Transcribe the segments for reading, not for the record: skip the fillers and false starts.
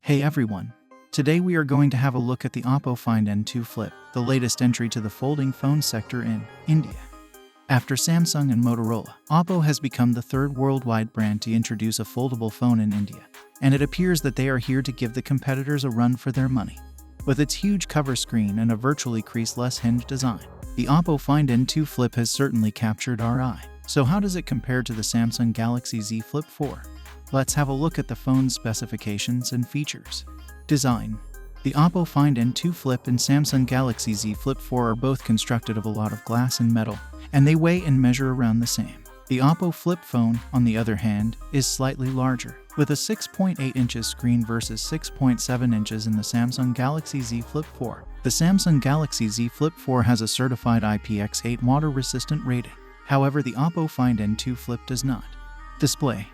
Hey everyone! Today we are going to have a look at the Oppo Find N2 Flip, the latest entry to the folding phone sector in India. After Samsung and Motorola, Oppo has become the third worldwide brand to introduce a foldable phone in India, and it appears that they are here to give the competitors a run for their money. With its huge cover screen and a virtually creaseless hinge design, the Oppo Find N2 Flip has certainly captured our eye. So how does it compare to the Samsung Galaxy Z Flip4? Let's have a look at the phone's specifications and features. Design. The Oppo Find N2 Flip and Samsung Galaxy Z Flip4 are both constructed of a lot of glass and metal, and they weigh and measure around the same. The Oppo Flip phone, on the other hand, is slightly larger, with a 6.8 inches screen versus 6.7 inches in the Samsung Galaxy Z Flip4. The Samsung Galaxy Z Flip4 has a certified IPX8 water-resistant rating. However, the Oppo Find N2 Flip does not. Display.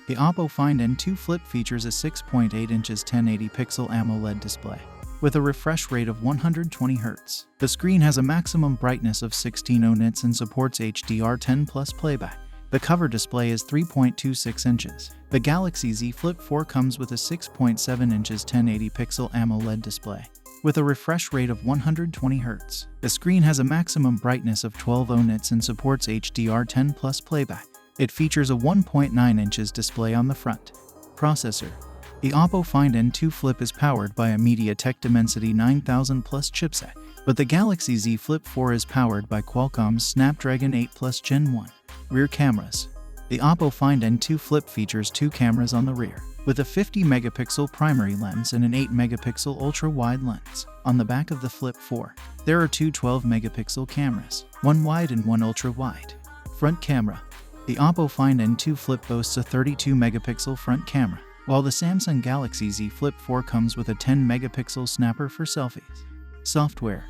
The Oppo Find N2 Flip features a 6.8 inches 1080-pixel AMOLED display, with a refresh rate of 120 Hz. The screen has a maximum brightness of 1600 nits and supports HDR10+ playback. The cover display is 3.26 inches. The Galaxy Z Flip 4 comes with a 6.7 inches 1080-pixel AMOLED display, with a refresh rate of 120 Hz. The screen has a maximum brightness of 1200 nits and supports HDR10+ playback. It features a 1.9 inches display on the front. Processor. The Oppo Find N2 Flip is powered by a MediaTek Dimensity 9000 Plus chipset, but the Galaxy Z Flip 4 is powered by Qualcomm's Snapdragon 8 Plus Gen 1. Rear cameras. The Oppo Find N2 Flip features two cameras on the rear, with a 50-megapixel primary lens and an 8-megapixel ultra-wide lens. On the back of the Flip 4, there are two 12-megapixel cameras, one wide and one ultra-wide. Front camera. The Oppo Find N2 Flip boasts a 32-megapixel front camera, while the Samsung Galaxy Z Flip 4 comes with a 10-megapixel snapper for selfies. Software.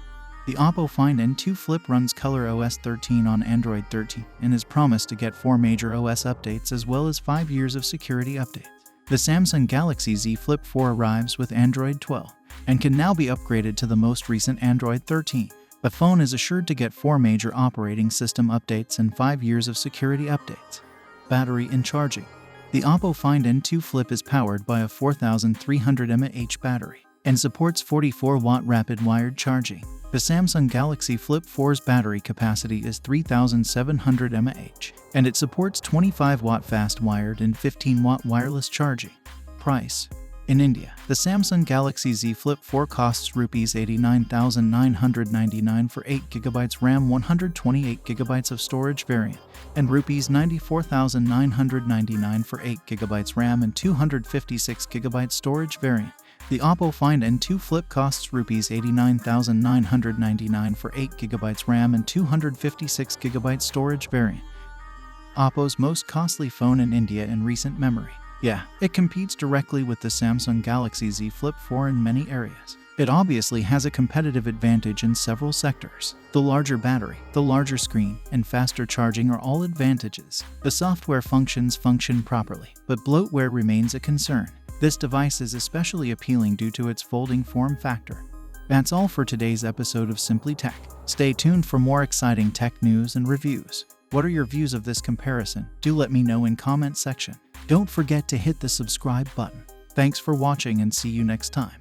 The Oppo Find N2 Flip runs ColorOS 13 on Android 13 and is promised to get 4 major OS updates as well as 5 years of security updates. The Samsung Galaxy Z Flip 4 arrives with Android 12 and can now be upgraded to the most recent Android 13. The phone is assured to get 4 major operating system updates and 5 years of security updates. Battery and charging. The Oppo Find N2 Flip is powered by a 4300 mAh battery and supports 44-watt rapid wired charging. The Samsung Galaxy Flip 4's battery capacity is 3700 mAh, and it supports 25-watt fast wired and 15-watt wireless charging. Price. In India, the Samsung Galaxy Z Flip 4 costs Rs 89,999 for 8GB RAM 128GB of storage variant, and Rs 94,999 for 8GB RAM and 256GB storage variant. The Oppo Find N2 Flip costs Rs 89,999 for 8GB RAM and 256GB storage variant. Oppo's most costly phone in India in recent memory. Yeah, it competes directly with the Samsung Galaxy Z Flip 4 in many areas. It obviously has a competitive advantage in several sectors. The larger battery, the larger screen, and faster charging are all advantages. The software functions function properly, but bloatware remains a concern. This device is especially appealing due to its folding form factor. That's all for today's episode of Simply Tech. Stay tuned for more exciting tech news and reviews. What are your views of this comparison? Do let me know in comment section. Don't forget to hit the subscribe button. Thanks for watching and see you next time.